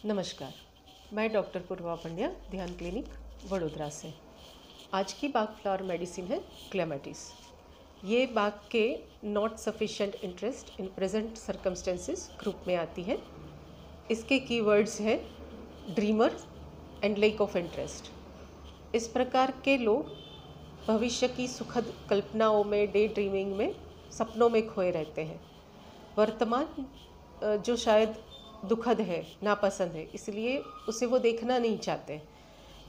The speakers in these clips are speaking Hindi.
नमस्कार, मैं डॉक्टर पूर्वा पंड्या, ध्यान क्लिनिक वडोदरा से। आज की बाग फ्लावर मेडिसिन है क्लेमेटिस। ये बाग के not sufficient interest in present circumstances group में आती है। इसके कीवर्ड्स हैं dreamer and lake of interest. इस प्रकार के लोग भविष्य की सुखद कल्पनाओं में, डे ड्रीमिंग में, सपनों में खोए रहते हैं। वर्तमान जो शायद दुखद है, नापसंद है, इसलिए उसे वो देखना नहीं चाहते।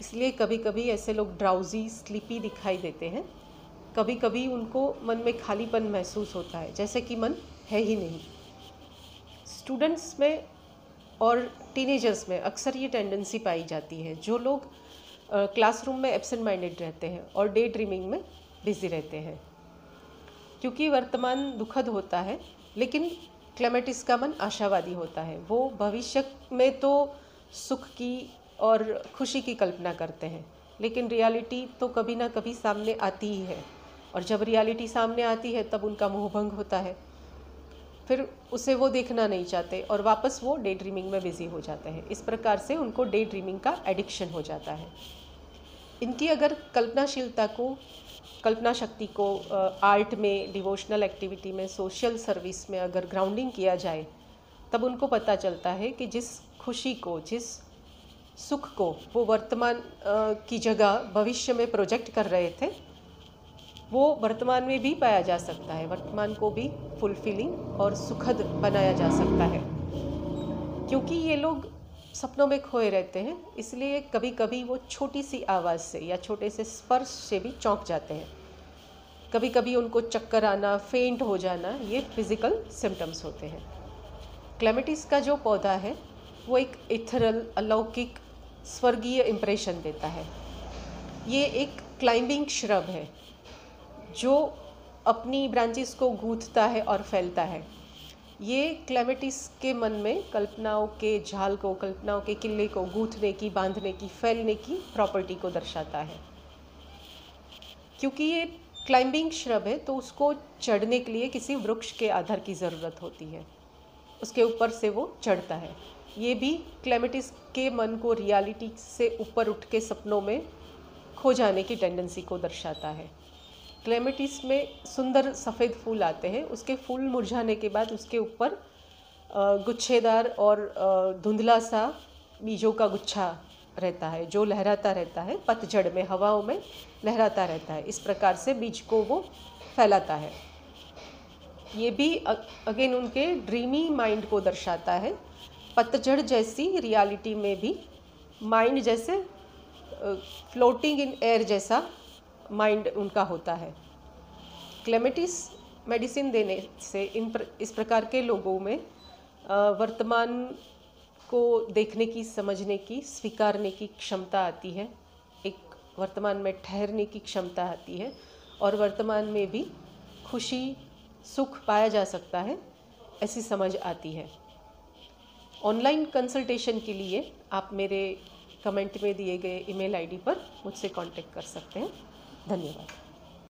इसलिए कभी कभी ऐसे लोग ड्राउजी, स्लीपी दिखाई देते हैं। कभी कभी उनको मन में खालीपन महसूस होता है, जैसे कि मन है ही नहीं। स्टूडेंट्स में और टीनेजर्स में अक्सर ये टेंडेंसी पाई जाती है। जो लोग क्लासरूम में एब्सेंट माइंडेड रहते हैं और डे ड्रीमिंग में बिजी रहते हैं। क्योंकि वर्तमान दुखद होता है, लेकिन क्लेमेटिस का मन आशावादी होता है। वो भविष्य में तो सुख की और खुशी की कल्पना करते हैं, लेकिन रियलिटी तो कभी ना कभी सामने आती ही है। और जब रियलिटी सामने आती है तब उनका मोहभंग होता है। फिर उसे वो देखना नहीं चाहते और वापस वो डे ड्रीमिंग में बिजी हो जाते हैं। इस प्रकार से उनको डे ड्रीमिंग का एडिक्शन हो जाता है। इनकी अगर कल्पना शक्ति को आर्ट में, डिवोशनल एक्टिविटी में, सोशल सर्विस में अगर ग्राउंडिंग किया जाए, तब उनको पता चलता है कि जिस खुशी को, जिस सुख को वो वर्तमान की जगह भविष्य में प्रोजेक्ट कर रहे थे, वो वर्तमान में भी पाया जा सकता है। वर्तमान को भी फुलफिलिंग और सुखद बनाया जा सकता है। क्योंकि ये लोग सपनों में खोए रहते हैं, इसलिए कभी कभी वो छोटी सी आवाज़ से या छोटे से स्पर्श से भी चौंक जाते हैं। कभी कभी उनको चक्कर आना, फेंट हो जाना, ये फिज़िकल सिम्टम्स होते हैं। क्लेमेटिस का जो पौधा है वो एक इथरल, अलौकिक, स्वर्गीय इम्प्रेशन देता है। ये एक क्लाइंबिंग श्रब है जो अपनी ब्रांचेस को गूंथता है और फैलता है। ये क्लेमेटिस के मन में कल्पनाओं के जाल को, कल्पनाओं के किले को गूंथने की, बांधने की, फैलने की प्रॉपर्टी को दर्शाता है। क्योंकि ये क्लाइंबिंग श्रब है तो उसको चढ़ने के लिए किसी वृक्ष के आधार की ज़रूरत होती है। उसके ऊपर से वो चढ़ता है। ये भी क्लेमेटिस के मन को रियलिटी से ऊपर उठ के सपनों में खो जाने की टेंडेंसी को दर्शाता है। क्लेमेटिस में सुंदर सफ़ेद फूल आते हैं। उसके फूल मुरझाने के बाद उसके ऊपर गुच्छेदार और धुंधला सा बीजों का गुच्छा रहता है, जो लहराता रहता है, पतझड़ में, हवाओं में लहराता रहता है। इस प्रकार से बीज को वो फैलाता है। ये भी अगेन उनके ड्रीमी माइंड को दर्शाता है। पतझड़ जैसी रियलिटी में भी माइंड जैसे फ्लोटिंग इन एयर जैसा माइंड उनका होता है। क्लेमेटिस मेडिसिन देने से इस प्रकार के लोगों में वर्तमान को देखने की, समझने की, स्वीकारने की क्षमता आती है। एक वर्तमान में ठहरने की क्षमता आती है और वर्तमान में भी खुशी, सुख पाया जा सकता है, ऐसी समझ आती है। ऑनलाइन कंसल्टेशन के लिए आप मेरे कमेंट में दिए गए ईमेल आईडी पर मुझसे कांटेक्ट कर सकते हैं। धन्यवाद।